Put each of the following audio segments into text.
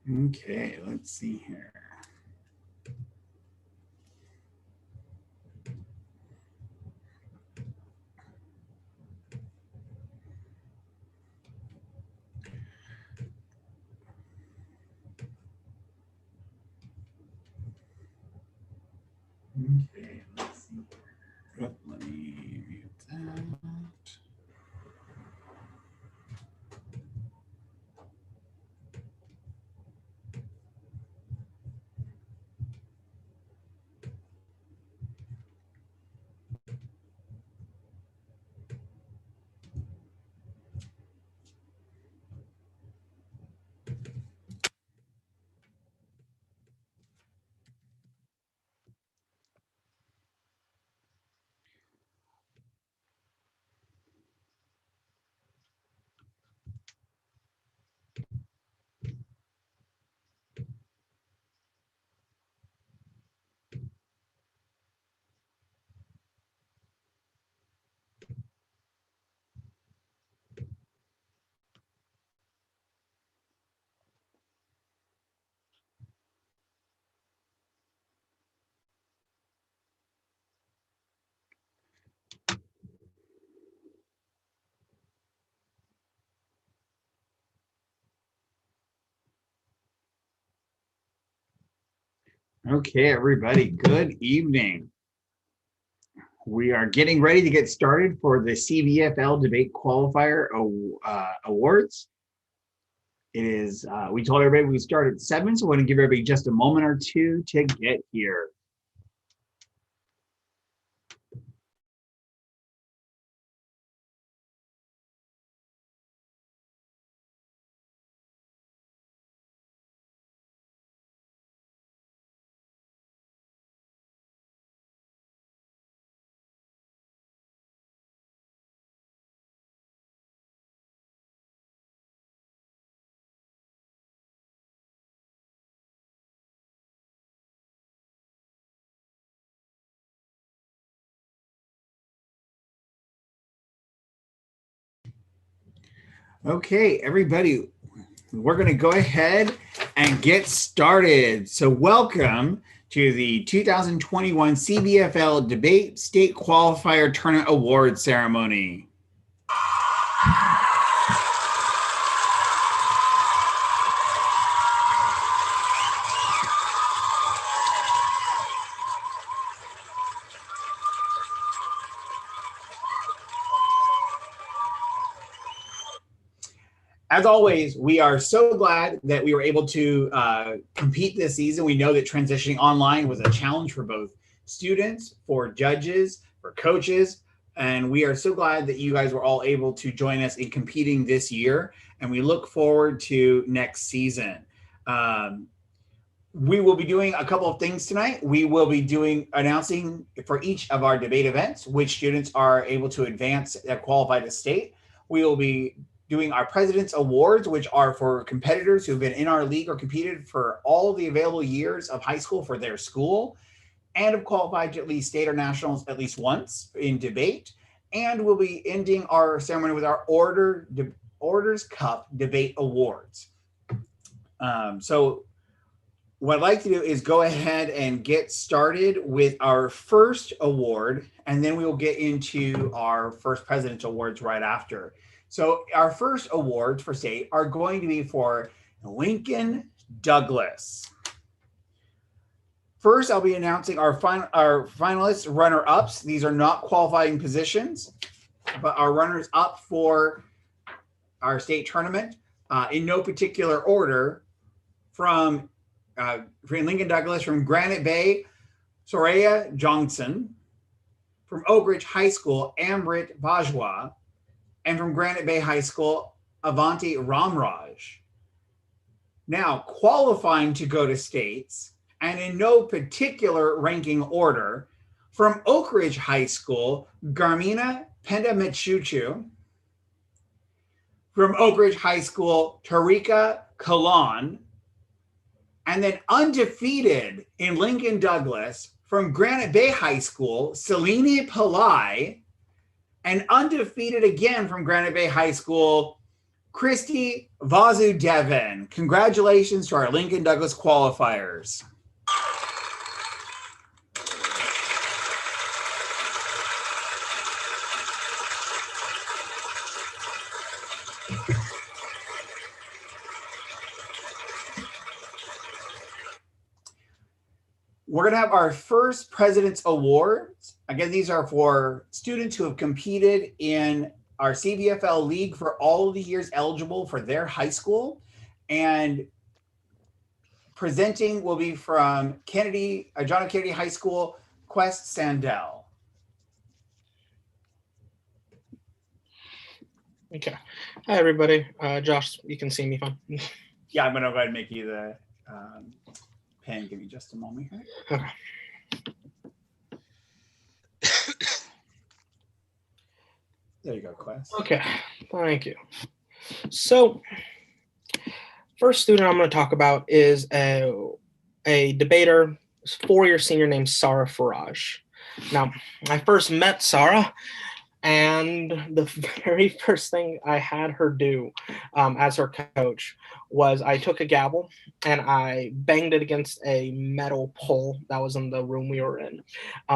Okay, let's see here. Okay, let's see here. Oh, let me mute that. Okay, everybody, good evening. We are getting ready to get started for the CVFL Debate Qualifier Awards. It is, we told everybody we start at 7, so we're going to give everybody just a moment or two to get here. Okay, everybody, we're going to go ahead and get started. So welcome to the 2021 CVFL Debate State Qualifier Tournament Award Ceremony. As always, we are so glad that we were able to compete this season. We know that transitioning online was a challenge for both students, for judges, for coaches, and we are so glad that you guys were all able to join us in competing this year, and we look forward to next season. We will be doing a couple of things tonight. We will be announcing for each of our debate events which students are able to advance that qualify to state. We will be doing our President's Awards, which are for competitors who have been in our league or competed for all of the available years of high school for their school and have qualified to at least state or nationals at least once in debate. And we'll be ending our ceremony with our Orders Cup Debate Awards. So what I'd like to do is go ahead and get started with our first award, and then we will get into our first President's Awards right after. So our first awards for state are going to be for Lincoln Douglas. First, I'll be announcing our finalists, runner-ups. These are not qualifying positions, but our runners-up for our state tournament in no particular order from Lincoln Douglas, from Granite Bay, Soraya Johnson, from Oak Ridge High School, Amrit Bajwa, and from Granite Bay High School, Avanti Ramraj. Now, qualifying to go to states, and in no particular ranking order, from Oak Ridge High School, Garmina Pendamechuchu, from Oak Ridge High School, Tarika Kalan, and then undefeated in Lincoln Douglas from Granite Bay High School, Selene Pillai, and undefeated again from Granite Bay High School, Christy Vasudevan. Congratulations to our Lincoln Douglas qualifiers. We're going to have our first President's Awards. Again, these are for students who have competed in our CVFL League for all of the years eligible for their high school. And presenting will be from John F. Kennedy High School, Quest Sandell. Okay. Hi, everybody. Josh, you can see me fine. Yeah, I'm going to go ahead and make you the pen. Give me just a moment here. Okay. There you go, Quest. Okay, thank you. So, first student I'm going to talk about is a debater, four-year senior named Sarah Faraj. Now, I first met Sarah, and the very first thing I had her do as her coach was I took a gavel and I banged it against a metal pole that was in the room we were in,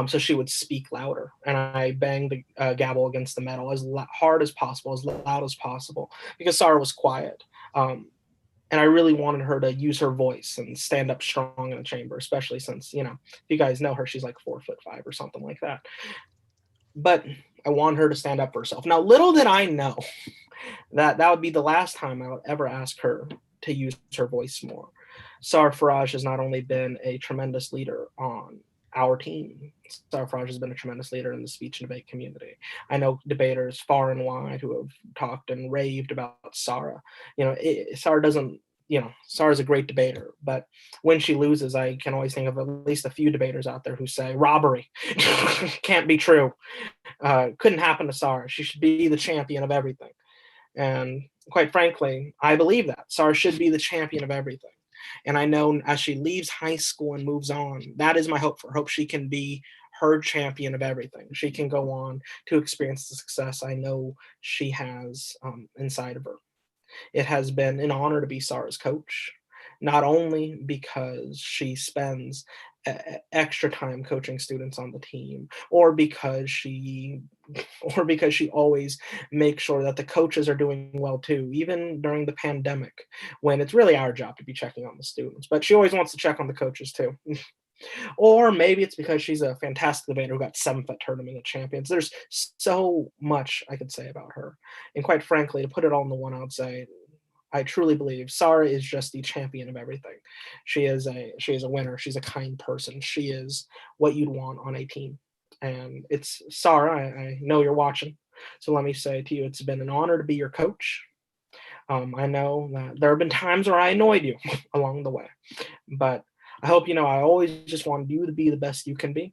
so she would speak louder. And I banged the gavel against the metal as hard as possible, as loud as possible, because Sarah was quiet. And I really wanted her to use her voice and stand up strong in the chamber, especially since, if you guys know her, she's like 4'5" or something like that. But I wanted her to stand up for herself. Now, little did I know that would be the last time I would ever ask her to use her voice more. Sarah Faraj has not only been a tremendous leader on our team, Sarah Faraj has been a tremendous leader in the speech and debate community. I know debaters far and wide who have talked and raved about Sarah. Sarah doesn't, Sarah's a great debater, but when she loses, I can always think of at least a few debaters out there who say robbery can't be true. Couldn't happen to Sarah. She should be the champion of everything. And quite frankly, I believe that Sarah should be the champion of everything. And I know as she leaves high school and moves on, that is my hope for her. Hope she can be her champion of everything. She can go on to experience the success I know she has inside of her. It has been an honor to be Sarah's coach, not only because she spends extra time coaching students on the team, or because she always makes sure that the coaches are doing well too, even during the pandemic, when it's really our job to be checking on the students, but she always wants to check on the coaches too. Or maybe it's because she's a fantastic debater who got 7th at Tournament of Champions. There's so much I could say about her. And quite frankly, to put it all in the one, I would say, I truly believe Sarah is just the champion of everything. She is a winner. She's a kind person. She is what you'd want on a team. And it's Sarah, I know you're watching. So let me say to you, it's been an honor to be your coach. I know that there have been times where I annoyed you along the way, but I hope I always just wanted you to be the best you can be.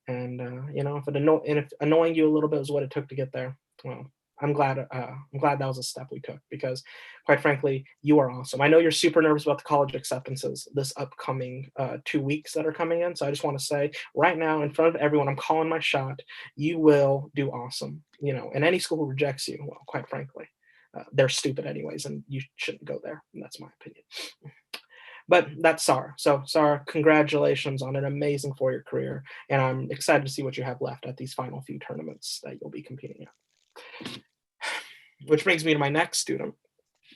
And if annoying you a little bit was what it took to get there, well, I'm glad that was a step we took, because quite frankly, you are awesome. I know you're super nervous about the college acceptances this upcoming 2 weeks that are coming in. So I just want to say right now in front of everyone, I'm calling my shot. You will do awesome. And any school who rejects you, well, quite frankly, they're stupid anyways, and you shouldn't go there. And that's my opinion. But that's Sarah. So Sarah, congratulations on an amazing 4-year career. And I'm excited to see what you have left at these final few tournaments that you'll be competing at. Which brings me to my next student.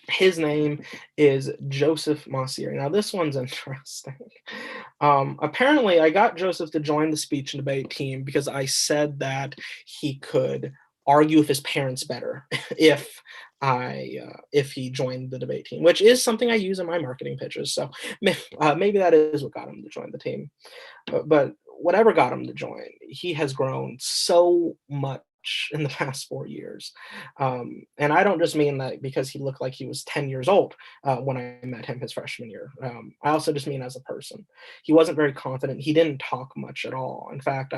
His name is Joseph Masieri. Now, this one's interesting. Apparently, I got Joseph to join the speech and debate team because I said that he could argue with his parents better if he joined the debate team, which is something I use in my marketing pitches. So maybe that is what got him to join the team. But whatever got him to join, he has grown so much in the past 4 years. And I don't just mean that because he looked like he was 10 years old when I met him his freshman year. I also just mean as a person. He wasn't very confident. He didn't talk much at all. In fact,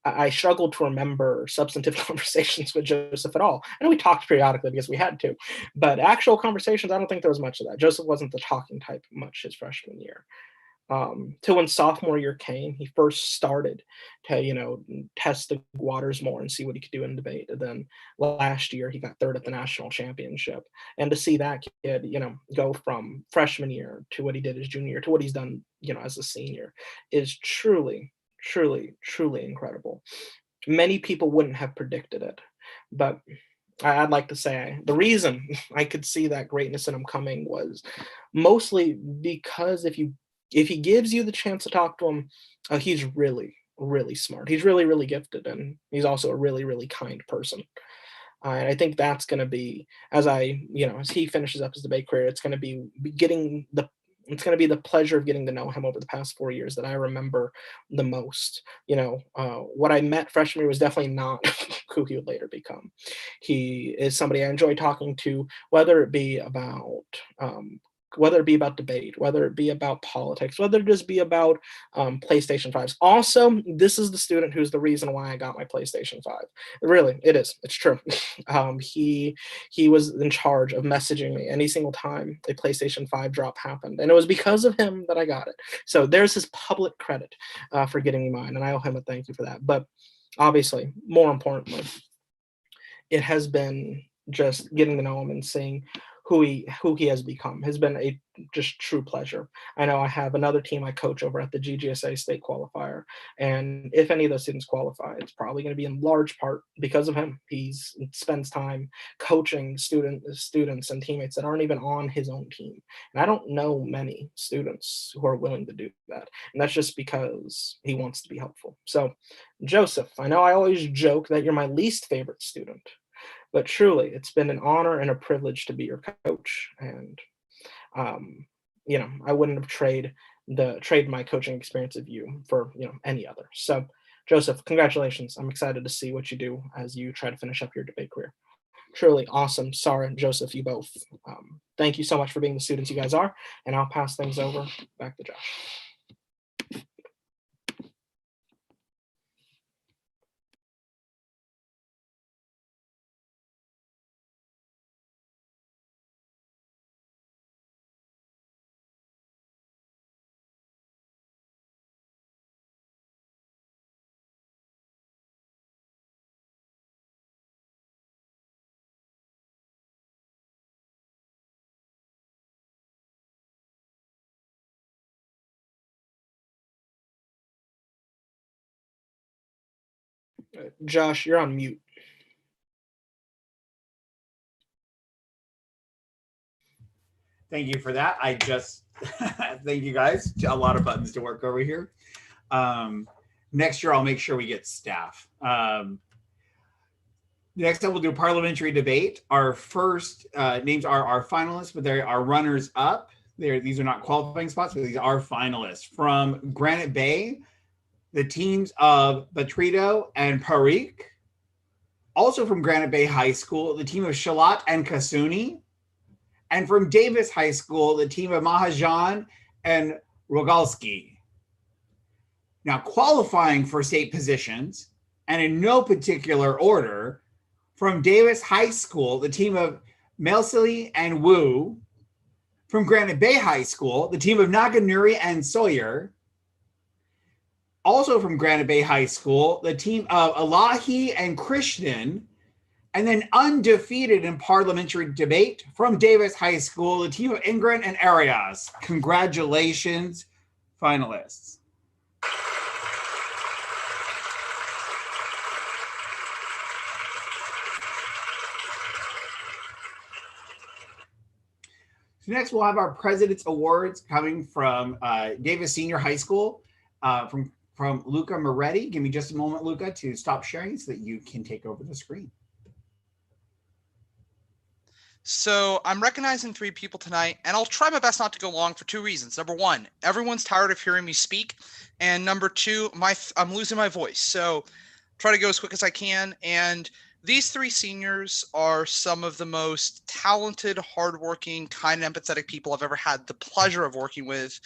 I struggled to remember substantive conversations with Joseph at all. I know we talked periodically because we had to, but actual conversations, I don't think there was much of that. Joseph wasn't the talking type much his freshman year. till when sophomore year came, he first started to, test the waters more and see what he could do in debate. And then last year, he got third at the national championship. And to see that kid, go from freshman year to what he did his junior year to what he's done, as a senior is truly, truly, truly incredible. Many people wouldn't have predicted it, but I'd like to say the reason I could see that greatness in him coming was mostly because if he gives you the chance to talk to him, he's really, really smart. He's really, really gifted, and he's also a really, really kind person. And I think that's going to be, as he finishes up his debate career, it's going to be the pleasure of getting to know him over the past 4 years that I remember the most. What I met freshman year was definitely not who he would later become. He is somebody I enjoy talking to, whether it be about debate, whether it be about politics, whether it just be about PlayStation 5s. Also, this is the student who's the reason why I got my PlayStation 5. Really, it is. It's true. He was in charge of messaging me any single time a PlayStation 5 drop happened, and it was because of him that I got it. So there's his public credit for getting me mine, and I owe him a thank you for that. But obviously, more importantly, it has been just getting to know him and seeing who he has become has been a just true pleasure. I know I have another team I coach over at the GGSA state qualifier, and if any of those students qualify, it's probably going to be in large part because of him. He spends time coaching students and teammates that aren't even on his own team, and I don't know many students who are willing to do that, and that's just because he wants to be helpful. So, Joseph, I know I always joke that you're my least favorite student, but truly, it's been an honor and a privilege to be your coach. And, I wouldn't have traded my coaching experience of you for, any other. So, Joseph, congratulations. I'm excited to see what you do as you try to finish up your debate career. Truly awesome. Sarah and Joseph, you both. Thank you so much for being the students you guys are. And I'll pass things over back to Josh. Josh, you're on mute. Thank you for that. I just thank you guys. A lot of buttons to work over here. Next year, I'll make sure we get staff. Next up, we'll do a parliamentary debate. Our first names are our finalists, but they are runners up. These are not qualifying spots, but these are finalists. From Granite Bay, the teams of Batrito and Parikh. Also from Granite Bay High School, the team of Shalat and Kasuni. And from Davis High School, the team of Mahajan and Rogalski. Now, qualifying for state positions, and in no particular order, from Davis High School, the team of Melsili and Wu. From Granite Bay High School, the team of Naganuri and Sawyer. Also from Granite Bay High School, the team of Elahi and Krishnan. And then undefeated in parliamentary debate from Davis High School, the team of Ingrid and Arias. Congratulations, finalists. So next we'll have our President's Awards coming from Davis Senior High School from Luca Moretti. Give me just a moment, Luca, to stop sharing so that you can take over the screen. So I'm recognizing 3 people tonight, and I'll try my best not to go long for 2 reasons. Number 1, everyone's tired of hearing me speak. And number 2, I'm losing my voice. So try to go as quick as I can. And these 3 seniors are some of the most talented, hardworking, kind, and empathetic people I've ever had the pleasure of working with.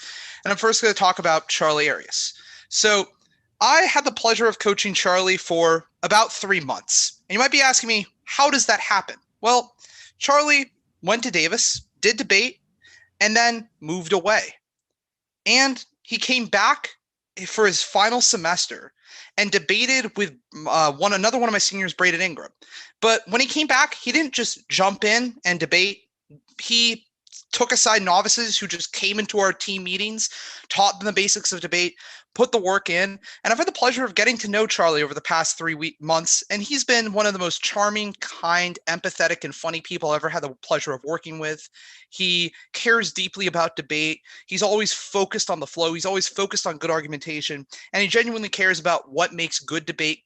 And I'm first going to talk about Charlie Arias. So I had the pleasure of coaching Charlie for about 3 months. And you might be asking me, how does that happen? Well, Charlie went to Davis, did debate, and then moved away. And he came back for his final semester and debated with another one of my seniors, Braden Ingram. But when he came back, he didn't just jump in and debate. He took aside novices who just came into our team meetings, taught them the basics of debate, put the work in. And I've had the pleasure of getting to know Charlie over the past 3 months. And he's been one of the most charming, kind, empathetic, and funny people I've ever had the pleasure of working with. He cares deeply about debate. He's always focused on the flow. He's always focused on good argumentation. And he genuinely cares about what makes good debate,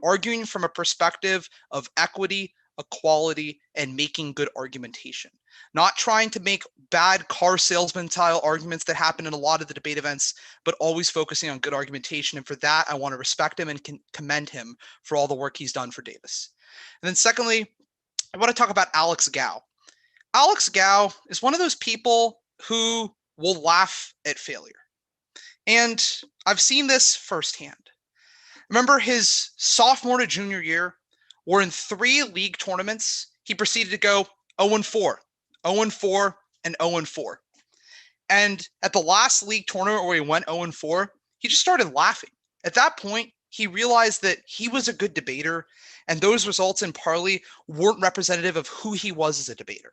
arguing from a perspective of equity, equality, and making good argumentation. Not trying to make bad car salesman style arguments that happen in a lot of the debate events, but always focusing on good argumentation. And for that, I want to respect him and commend him for all the work he's done for Davis. And then secondly, I want to talk about Alex Gao. Alex Gao is one of those people who will laugh at failure. And I've seen this firsthand. Remember his sophomore to junior year, where in 3 league tournaments, he proceeded to go 0-4, 0-4, and 0-4. And at the last league tournament where he went 0-4, he just started laughing. At that point, he realized that he was a good debater, and those results in Parley weren't representative of who he was as a debater.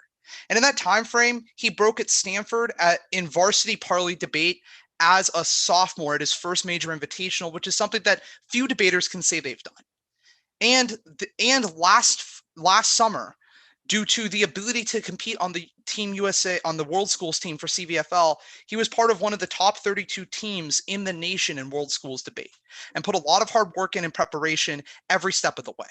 And in that time frame, he broke at Stanford in varsity Parley debate as a sophomore at his first major invitational, which is something that few debaters can say they've done. And last summer, due to the ability to compete on the Team USA, on the World Schools team for CVFL, he was part of one of the top 32 teams in the nation in World Schools debate and put a lot of hard work in preparation every step of the way.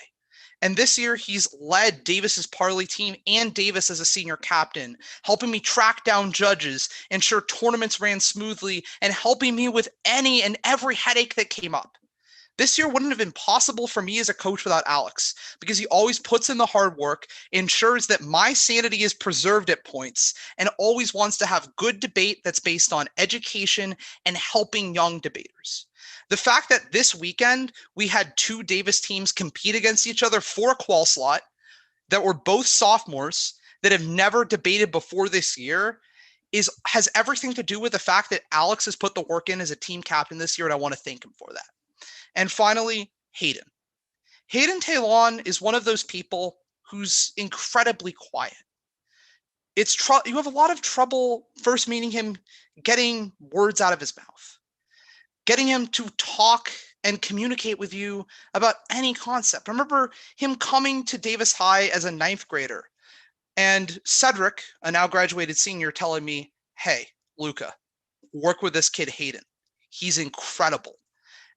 And this year, he's led Davis's Parley team and Davis as a senior captain, helping me track down judges, ensure tournaments ran smoothly, and helping me with any and every headache that came up. This year wouldn't have been possible for me as a coach without Alex, because he always puts in the hard work, ensures that my sanity is preserved at points, and always wants to have good debate that's based on education and helping young debaters. The fact that this weekend we had 2 Davis teams compete against each other for a qual slot that were both sophomores that have never debated before this year has everything to do with the fact that Alex has put the work in as a team captain this year, and I want to thank him for that. And finally, Hayden. Hayden Talon is one of those people who's incredibly quiet. You have a lot of trouble first meeting him, getting words out of his mouth, getting him to talk and communicate with you about any concept. I remember him coming to Davis High as a 9th grader, and Cedric, a now graduated senior, telling me, "Hey, Luca, work with this kid Hayden. He's incredible."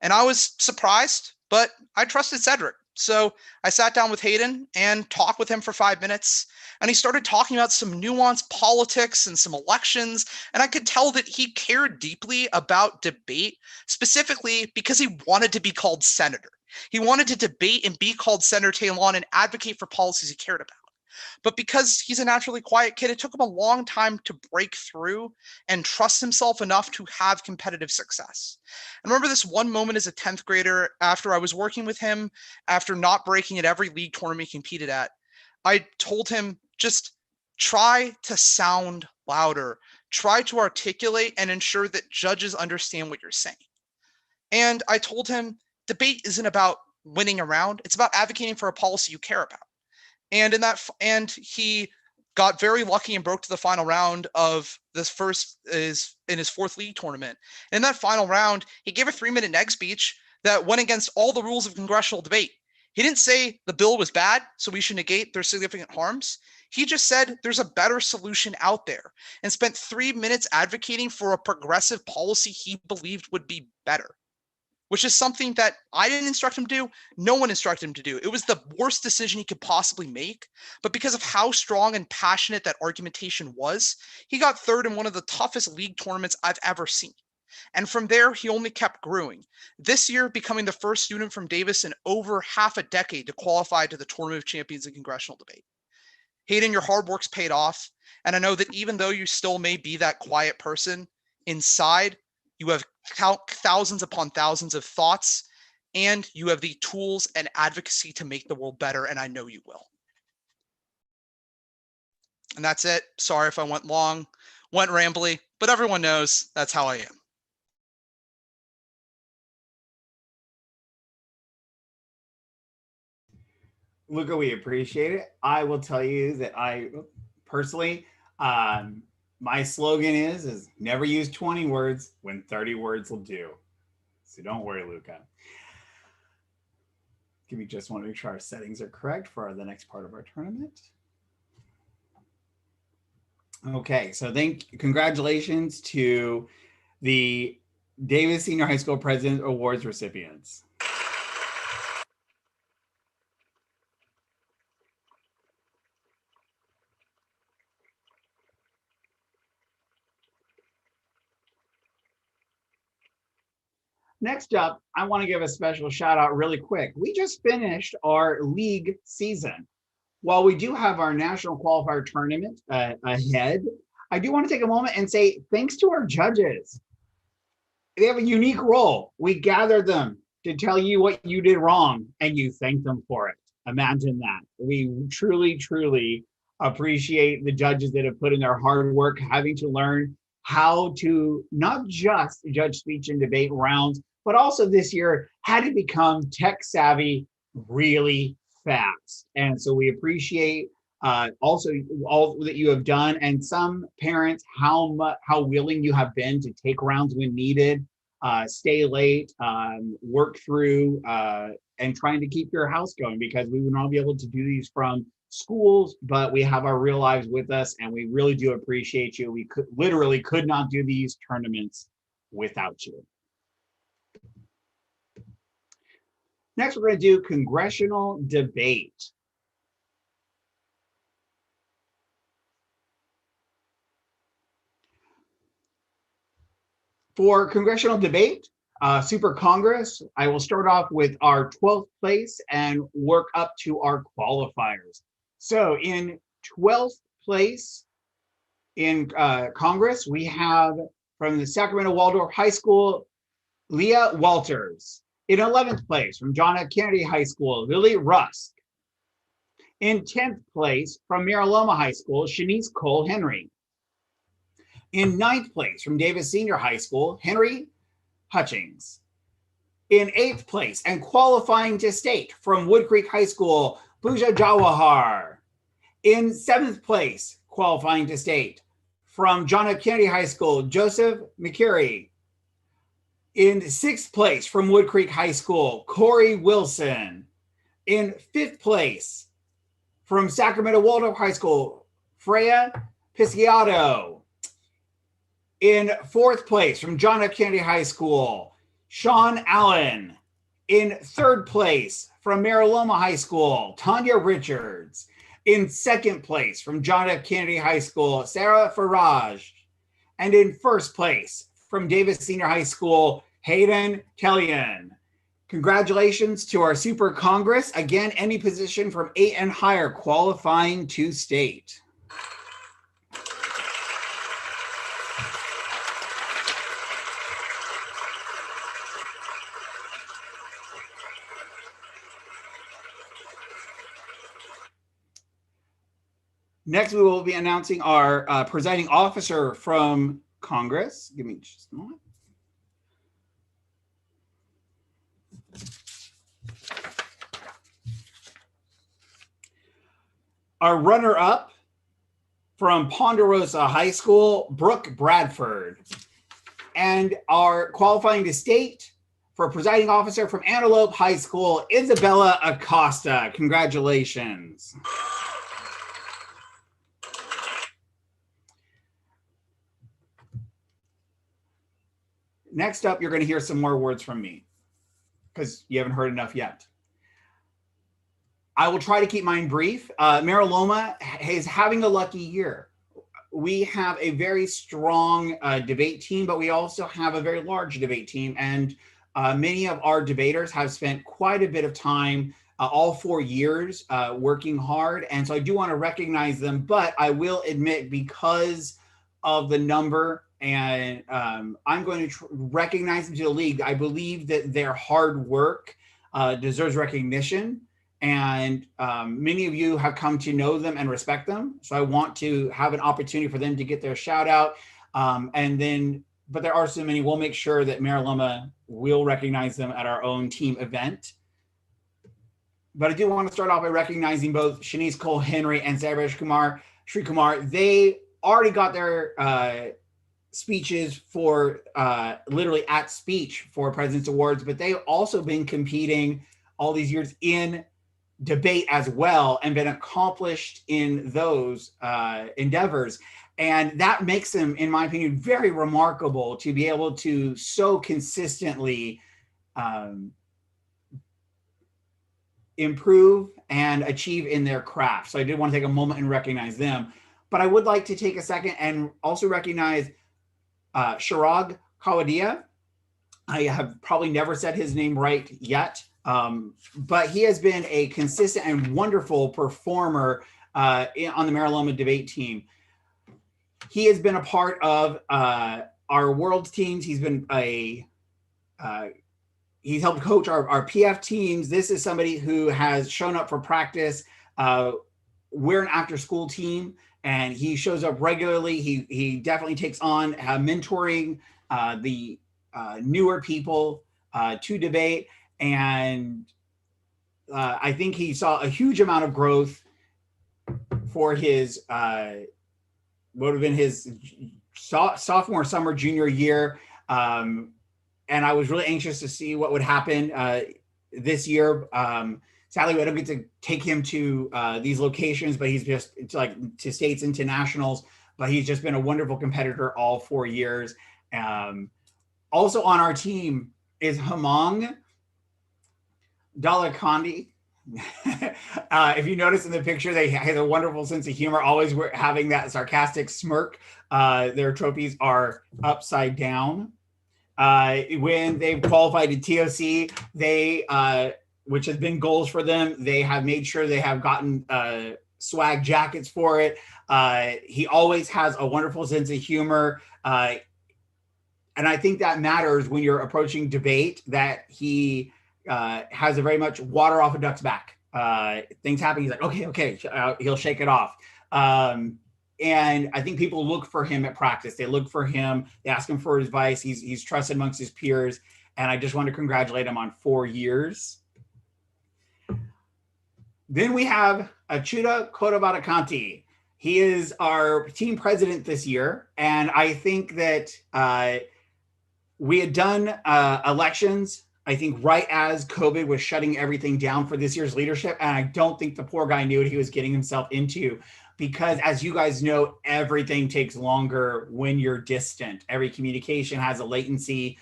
And I was surprised, but I trusted Cedric. So I sat down with Hayden and talked with him for 5 minutes. And he started talking about some nuanced politics and some elections. And I could tell that he cared deeply about debate, specifically because he wanted to be called senator. He wanted to debate and be called Senator Talon and advocate for policies he cared about. But because he's a naturally quiet kid, it took him a long time to break through and trust himself enough to have competitive success. I remember this one moment as a 10th grader after I was working with him, after not breaking at every league tournament he competed at. I told him, just try to sound louder, try to articulate and ensure that judges understand what you're saying. And I told him, debate isn't about winning a round, it's about advocating for a policy you care about. And he got very lucky and broke to the final round of this in his 4th league tournament. In that final round, he gave a 3-minute neg speech that went against all the rules of congressional debate. He didn't say the bill was bad, so we should negate their significant harms. He just said there's a better solution out there and spent 3 minutes advocating for a progressive policy he believed would be better, which is something that I didn't instruct him to do. No one instructed him to do. It was the worst decision he could possibly make. But because of how strong and passionate that argumentation was, he got 3rd in one of the toughest league tournaments I've ever seen. And from there, he only kept growing. This year, becoming the first student from Davis in over half a decade to qualify to the Tournament of Champions in congressional debate. Hayden, your hard work's paid off. And I know that even though you still may be that quiet person, inside, you have thousands upon thousands of thoughts, and you have the tools and advocacy to make the world better, and I know you will. And that's it. Sorry if I went long, went rambly, but everyone knows that's how I am. Luca, we appreciate it. I will tell you that I personally, my slogan is never use 20 words when 30 words will do. So don't worry, Luca. Give me just want to make sure our settings are correct for the next part of our tournament. Okay, so congratulations to the Davis Senior High School President Awards recipients. Next up, I want to give a special shout out really quick. We just finished our league season. While we do have our national qualifier tournament ahead, I do want to take a moment and say thanks to our judges. They have a unique role. We gather them to tell you what you did wrong and you thank them for it. Imagine that. We truly, truly appreciate the judges that have put in their hard work, having to learn how to not just judge speech and debate rounds, but also this year how to become tech savvy really fast. And so we appreciate also all that you have done, and some parents how willing you have been to take rounds when needed, stay late, work through, and trying to keep your house going, because we would not be able to do these from schools, but we have our real lives with us, and we really do appreciate you. We literally could not do these tournaments without you. Next, we're going to do congressional debate. For congressional debate, Super Congress, I will start off with our 12th place and work up to our qualifiers. So in 12th place in Congress, we have from the Sacramento Waldorf High School, Leah Walters. In 11th place from John F. Kennedy High School, Lily Rusk. In 10th place from Mira Loma High School, Shanice Cole Henry. In 9th place from Davis Senior High School, Henry Hutchings. In 8th place and qualifying to state from Wood Creek High School, Pooja Jawahar. In 7th place, qualifying to state from John F. Kennedy High School, Joseph McCurry. In 6th place from Wood Creek High School, Corey Wilson. In 5th place from Sacramento Waldorf High School, Freya Pisciato. In 4th place from John F. Kennedy High School, Sean Allen. In 3rd place from Mira Loma High School, Tanya Richards. In 2nd place from John F. Kennedy High School, Sarah Faraj. And in 1st place from Davis Senior High School, Hayden Kellyan. Congratulations to our Super Congress. Again, any position from 8 and higher qualifying to state. Next, we will be announcing our presiding officer from Congress. Give me just a moment. Our runner-up from Ponderosa High School, Brooke Bradford. And our qualifying to state for presiding officer from Antelope High School, Isabella Acosta. Congratulations. Next up, you're going to hear some more words from me because you haven't heard enough yet. I will try to keep mine brief. Mira Loma is having a lucky year. We have a very strong debate team, but we also have a very large debate team. And many of our debaters have spent quite a bit of time, all 4 years, working hard. And so I do want to recognize them, but I will admit, because of the number, and I'm going to recognize them to the league. I believe that their hard work deserves recognition. And many of you have come to know them and respect them. So I want to have an opportunity for them to get their shout out. But there are so many, we'll make sure that Mira Loma will recognize them at our own team event. but I do want to start off by recognizing both Shanice Cole Henry and Sarvesh Sri Kumar. They already got their speeches for literally at speech for President's Awards, but they've also been competing all these years in debate as well and been accomplished in those endeavors. And that makes them, in my opinion, very remarkable to be able to so consistently improve and achieve in their craft. So I did want to take a moment and recognize them. But I would like to take a second and also recognize Shirag Kawadia. I have probably never said his name right yet, but he has been a consistent and wonderful performer on the Mira Loma debate team. He has been a part of our world teams. He's been he's helped coach our PF teams. This is somebody who has shown up for practice. We're an after school team and he shows up regularly. He definitely takes on mentoring the newer people to debate. And I think he saw a huge amount of growth for his, what would have been his sophomore, summer, junior year. And I was really anxious to see what would happen this year. Sadly, we don't get to take him to these locations, but he's just to states and to nationals. But he's just been a wonderful competitor all 4 years. Also on our team is Hamang Dalakandi. If you notice in the picture, they have a wonderful sense of humor, always having that sarcastic smirk. Their trophies are upside down. When they've qualified to TOC, they, which has been goals for them, they have made sure they have gotten swag jackets for it. He always has a wonderful sense of humor. And I think that matters when you're approaching debate, that he has a very much water off a duck's back. Things happen, he's like, okay, he'll shake it off. And I think people look for him at practice. They look for him, they ask him for advice. He's trusted amongst his peers. And I just want to congratulate him on 4 years. Then we have Achuda Kodabatakanti. He is our team president this year. And I think that we had done elections, I think right as COVID was shutting everything down for this year's leadership. And I don't think the poor guy knew what he was getting himself into, because as you guys know, everything takes longer when you're distant. Every communication has a latency.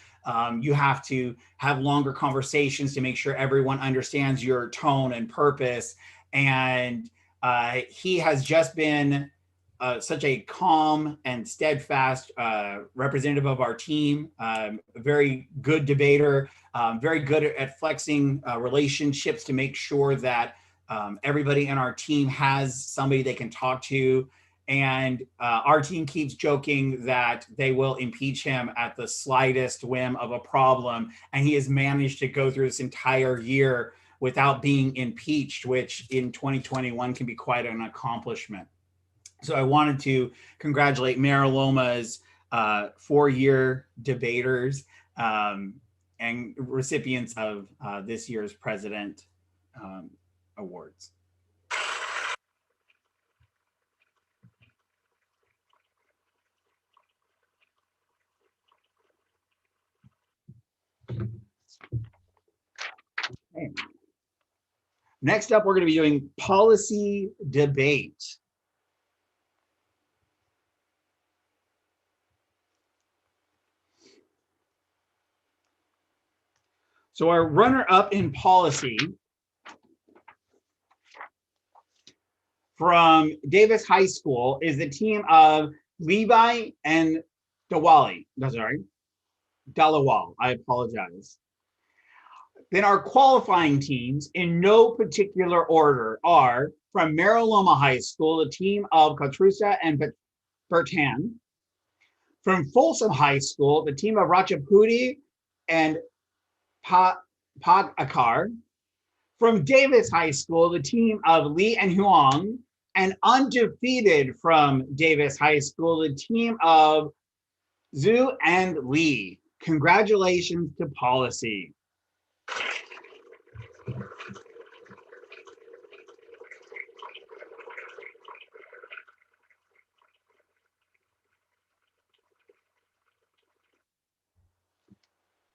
You have to have longer conversations to make sure everyone understands your tone and purpose. And he has just been such a calm and steadfast representative of our team, a very good debater, very good at flexing relationships to make sure that everybody in our team has somebody they can talk to. And our team keeps joking that they will impeach him at the slightest whim of a problem. And he has managed to go through this entire year without being impeached, which in 2021 can be quite an accomplishment. So I wanted to congratulate Mira Loma's 4-year debaters and recipients of this year's President Awards. Okay. Next up, we're going to be doing policy debate. So our runner-up in policy from Davis High School is the team of Levi and Dalawal. I apologize. Then our qualifying teams, in no particular order, are from Mira Loma High School, the team of Katrusa and Bertan. From Folsom High School, the team of Ratchapudi and Pagakar. From Davis High School, the team of Lee and Huang. And undefeated from Davis High School, the team of Zhu and Lee. Congratulations to policy.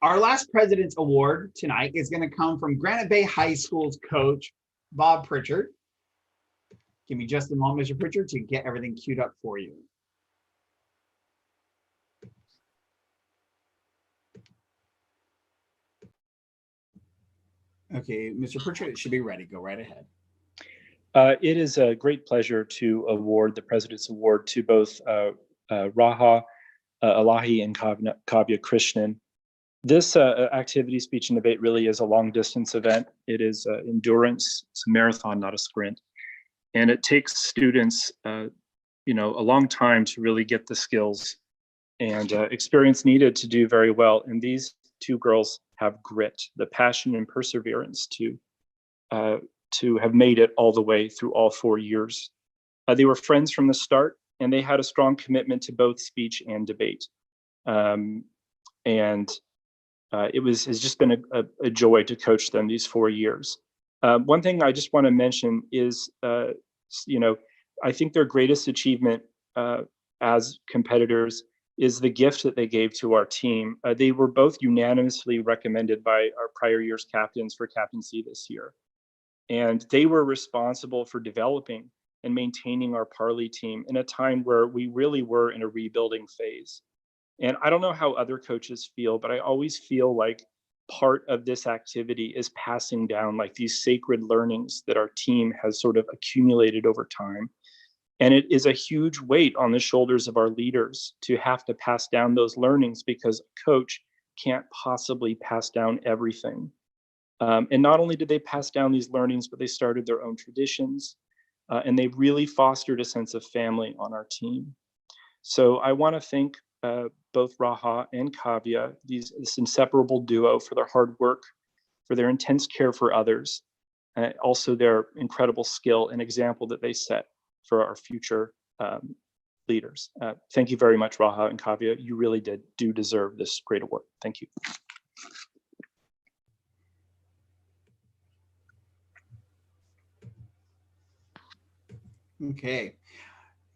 Our last President's Award tonight is going to come from Granite Bay High School's coach, Bob Pritchard. Give me just a moment, Mr. Pritchard, to get everything queued up for you. Okay, Mr. Pritchard, it should be ready. Go right ahead. It is a great pleasure to award the President's Award to both Raha Elahi and Kavya Krishnan. This activity, speech and debate really is a long distance event. It is endurance. It's a marathon, not a sprint. And it takes students, a long time to really get the skills and experience needed to do very well. And these two girls have grit, the passion and perseverance to have made it all the way through all 4 years. They were friends from the start, and they had a strong commitment to both speech and debate. It's just been a joy to coach them these 4 years. One thing I just want to mention is, I think their greatest achievement as competitors is the gift that they gave to our team. They were both unanimously recommended by our prior year's captains for captaincy this year. And they were responsible for developing and maintaining our Parley team in a time where we really were in a rebuilding phase. And I don't know how other coaches feel, but I always feel like part of this activity is passing down like these sacred learnings that our team has sort of accumulated over time. And it is a huge weight on the shoulders of our leaders to have to pass down those learnings, because a coach can't possibly pass down everything. And not only did they pass down these learnings, but they started their own traditions, and they really fostered a sense of family on our team. So I want to thank both Raha and Kavya, this inseparable duo, for their hard work, for their intense care for others, and also their incredible skill and example that they set for our future leaders. Thank you very much, Raha and Kavya. You really do deserve this great award. Thank you. Okay.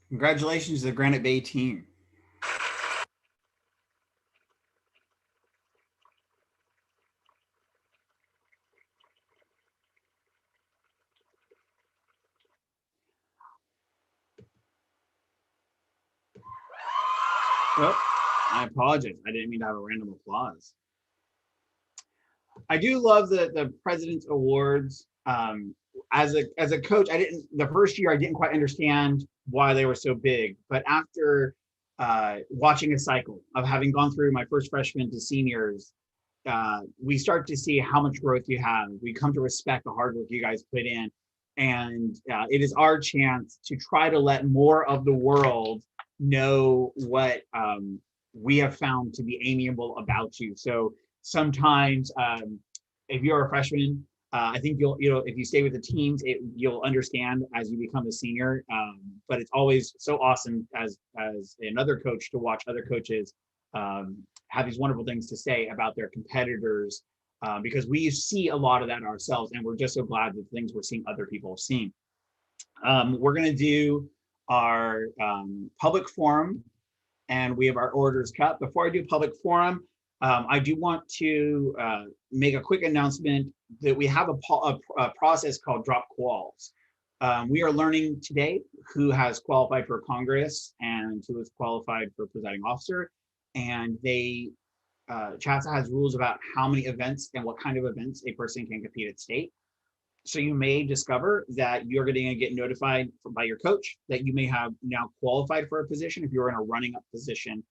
Congratulations to the Granite Bay team. Oh, I apologize. I didn't mean to have a random applause. I do love the President's Awards. As a coach, the first year I didn't quite understand why they were so big, but after watching a cycle of having gone through my first freshman to seniors, we start to see how much growth you have. We come to respect the hard work you guys put in, and it is our chance to try to let more of the world know what we have found to be amiable about you. So sometimes if you're a freshman, I think if you stay with the teams, you'll understand as you become a senior. But it's always so awesome as another coach to watch other coaches have these wonderful things to say about their competitors, because we see a lot of that ourselves, and we're just so glad that things we're seeing other people have seen. We're going to do our public forum, and we have our orders cut. Before I do public forum, I do want to make a quick announcement that we have a process called drop quals. We are learning today who has qualified for Congress and who is qualified for presiding officer, and CHASA has rules about how many events and what kind of events a person can compete at state. So you may discover that you're going to get notified by your coach that you may have now qualified for a position if you're in a running up position.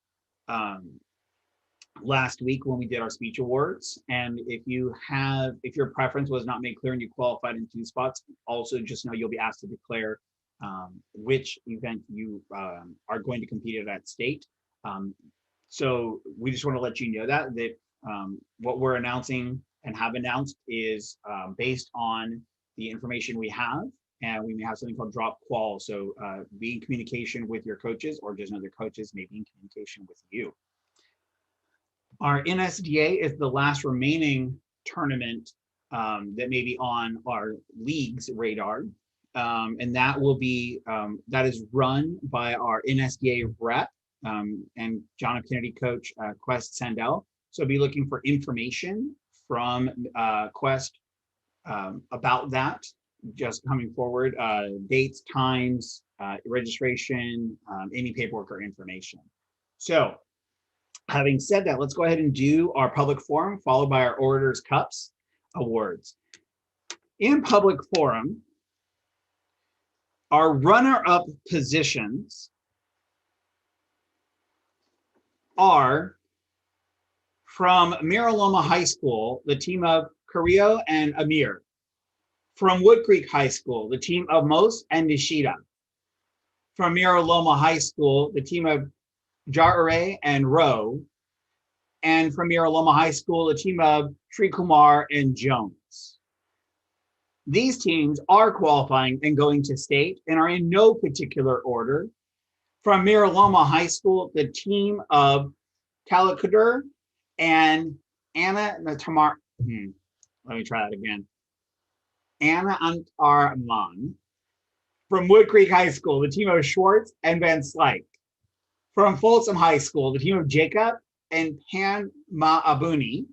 Last week when we did our speech awards, and if your preference was not made clear and you qualified in 2 spots, also just know you'll be asked to declare which event you are going to compete at that state. So we just want to let you know that what we're announcing and have announced is based on the information we have, and we may have something called drop qual. So be in communication with your coaches, or just know their coaches may be in communication with you. Our NSDA is the last remaining tournament that may be on our league's radar, and that is run by our NSDA rep and John F. Kennedy coach, Quest Sandell. So be looking for information from Quest about that, just coming forward, dates, times, registration, any paperwork or information. So having said that, let's go ahead and do our public forum, followed by our Orators Cups awards. In public forum, our runner-up positions are from Mira Loma High School, the team of Carrillo and Amir. From Wood Creek High School, the team of Mos and Nishida. From Mira Loma High School, the team of Jarare and Rowe. And from Mira Loma High School, the team of Sri Kumar and Jones. These teams are qualifying and going to state and are in no particular order. From Mira Loma High School, the team of Kalakadur and Anna Tamar. Let me try that again. Anna Antarman. From Wood Creek High School, the team of Schwartz and Van Slyke. From Folsom High School, the team of Jacob and Pan Maabuni.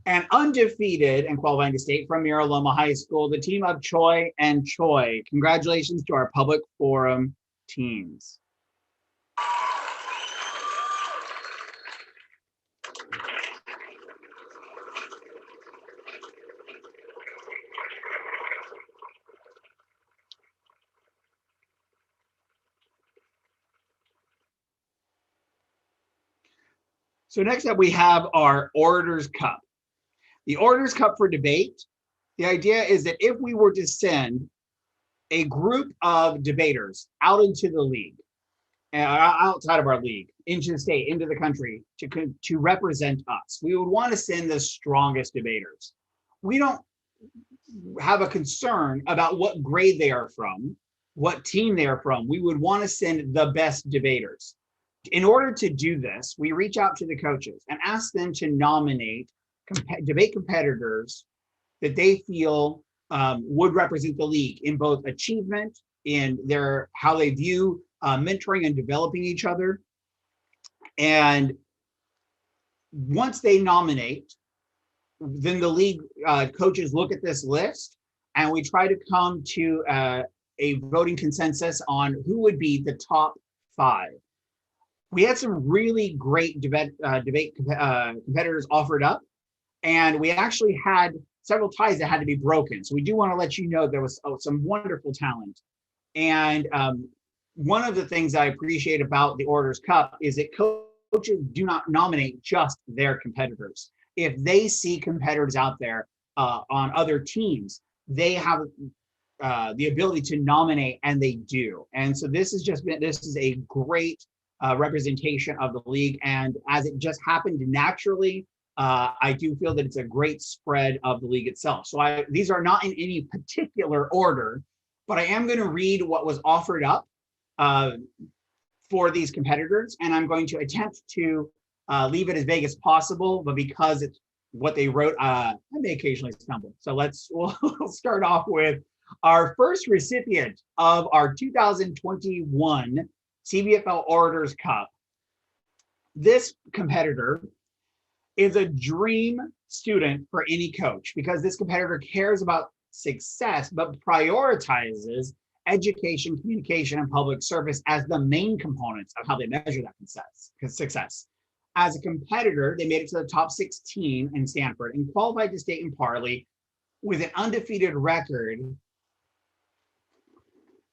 And undefeated and qualifying to state from Mira Loma High School, the team of Choi and Choi. Congratulations to our public forum teams. So next up, we have our Orators Cup. The Orators Cup for debate, the idea is that if we were to send a group of debaters out into the league, outside of our league, into the state, into the country, to represent us, we would want to send the strongest debaters. We don't have a concern about what grade they are from, what team they are from. We would want to send the best debaters. In order to do this, we reach out to the coaches and ask them to nominate debate competitors that they feel would represent the league in both achievement, in how they view mentoring and developing each other. And once they nominate, then the league coaches look at this list and we try to come to a voting consensus on who would be the top 5. We had some really great debate competitors offered up, and we actually had several ties that had to be broken. So we do want to let you know there was some wonderful talent. And one of the things I appreciate about the Orators Cup is that coaches do not nominate just their competitors. If they see competitors out there on other teams, they have the ability to nominate, and they do. And so this is a great representation of the league. And as it just happened naturally, I do feel that it's a great spread of the league itself. So these are not in any particular order, but I am going to read what was offered up for these competitors, and I'm going to attempt to leave it as vague as possible, but because it's what they wrote, I may occasionally stumble. So we'll start off with our first recipient of our 2021 CVFL Orators Cup. This competitor is a dream student for any coach because this competitor cares about success, but prioritizes education, communication, and public service as the main components of how they measure that success. As a competitor, they made it to the top 16 in Stanford and qualified to state in Parley with an undefeated record.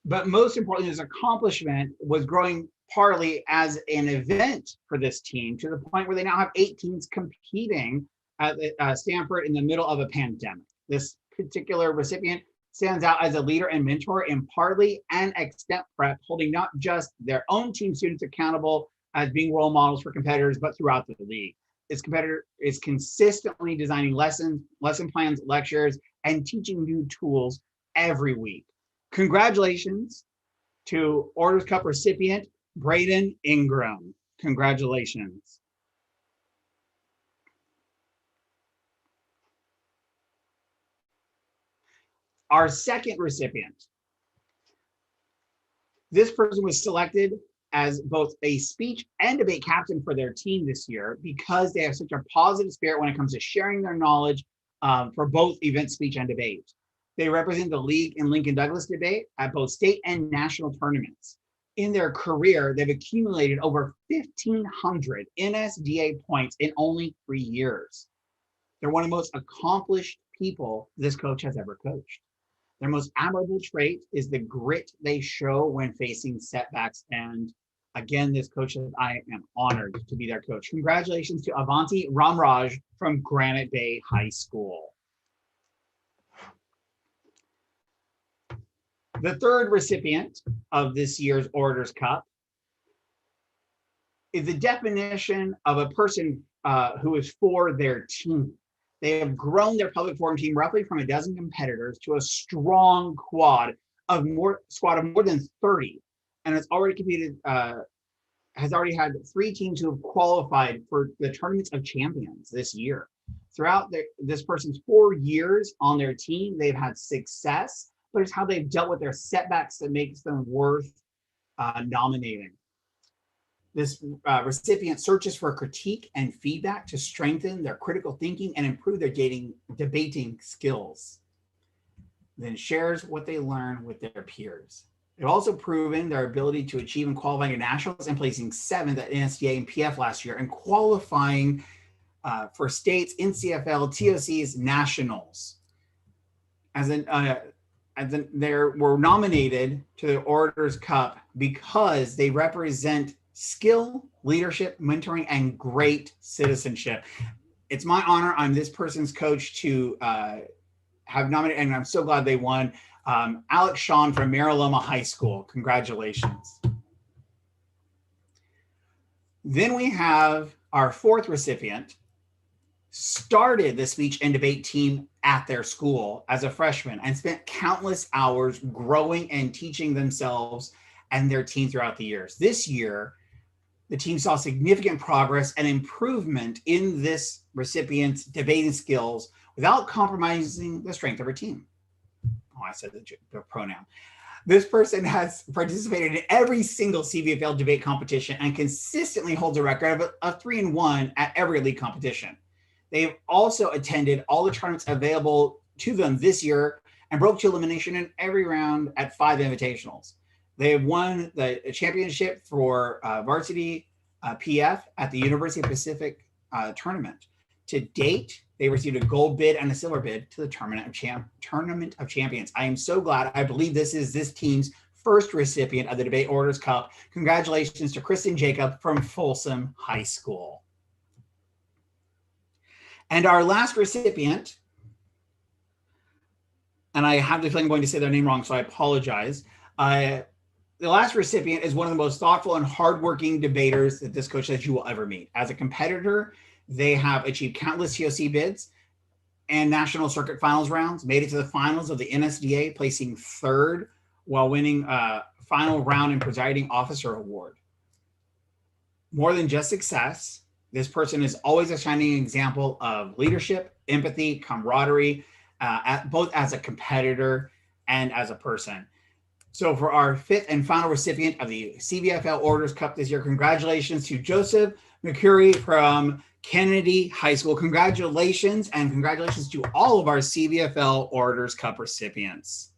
But most importantly, his accomplishment was growing Parley as an event for this team to the point where they now have 8 teams competing at Stanford in the middle of a pandemic. This particular recipient stands out as a leader and mentor in Parley and Extent Prep, holding not just their own team students accountable as being role models for competitors, but throughout the league. This competitor is consistently designing lesson plans, lectures, and teaching new tools every week. Congratulations to Orators Cup recipient, Braden Ingram. Congratulations. Our second recipient. This person was selected as both a speech and debate captain for their team this year because they have such a positive spirit when it comes to sharing their knowledge for both event, speech, and debate. They represent the league in Lincoln Douglas debate at both state and national tournaments. In their career, they've accumulated over 1,500 NSDA points in only 3 years. They're one of the most accomplished people this coach has ever coached. Their most admirable trait is the grit they show when facing setbacks. And again, this coach says, I am honored to be their coach. Congratulations to Avanti Ramraj from Granite Bay High School. The third recipient of this year's Orators Cup is the definition of a person who is for their team. They have grown their public forum team roughly from a dozen competitors to a strong squad of more than 30, and has already competed. Has already had 3 teams who have qualified for the Tournaments of Champions this year. Throughout this person's 4 years on their team, they've had success, but it's how they've dealt with their setbacks that makes them worth nominating. This recipient searches for critique and feedback to strengthen their critical thinking and improve their debating skills. Then shares what they learn with their peers. They've also proven their ability to achieve and qualifying to nationals and placing 7th at NSDA and PF last year and qualifying for states, NCFL, TOC's nationals. They were nominated to the Orators Cup because they represent skill, leadership, mentoring, and great citizenship. It's my honor. I'm this person's coach to have nominated, and I'm so glad they won. Alex Sean from Mira Loma High School. Congratulations. Then we have our 4th recipient, started the speech and debate team at their school as a freshman and spent countless hours growing and teaching themselves and their team throughout the years. This year, the team saw significant progress and improvement in this recipient's debating skills without compromising the strength of her team. Oh, I said the pronoun. This person has participated in every single CVFL debate competition and consistently holds a record of 3-1 at every league competition. They've also attended all the tournaments available to them this year and broke to elimination in every round at 5 invitationals. They have won the championship for varsity PF at the University of Pacific tournament. To date, they received a gold bid and a silver bid to the Tournament of Champions. I am so glad. I believe this is this team's first recipient of the Debate Orators Cup. Congratulations to Kristen Jacob from Folsom High School. And our last recipient, and I have the feeling I'm going to say their name wrong, so I apologize. The last recipient is one of the most thoughtful and hardworking debaters that this coach says you will ever meet. As a competitor, they have achieved countless TOC bids and national circuit finals rounds, made it to the finals of the NSDA, placing 3rd while winning a final round and presiding officer award. More than just success, this person is always a shining example of leadership, empathy, camaraderie, both as a competitor and as a person. So for our 5th and final recipient of the CVFL Orators Cup this year, congratulations to Joseph McCurry from Kennedy High School. Congratulations, and congratulations to all of our CVFL Orators Cup recipients.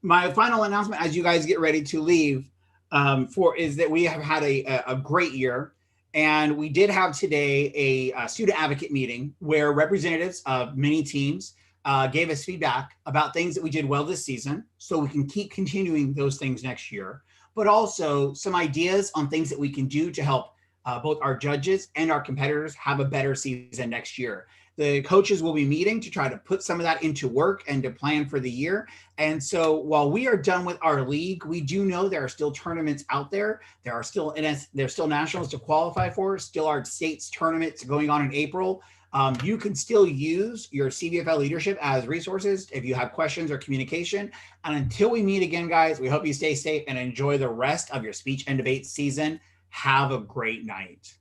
My final announcement as you guys get ready to leave is that we have had a great year. And we did have today a student advocate meeting where representatives of many teams gave us feedback about things that we did well this season so we can keep continuing those things next year, but also some ideas on things that we can do to help both our judges and our competitors have a better season next year. The coaches will be meeting to try to put some of that into work and to plan for the year. And so while we are done with our league, we do know there are still tournaments out there. There's still nationals to qualify for, still our states tournaments going on in April. You can still use your CVFL leadership as resources if you have questions or communication. And until we meet again, guys, we hope you stay safe and enjoy the rest of your speech and debate season. Have a great night.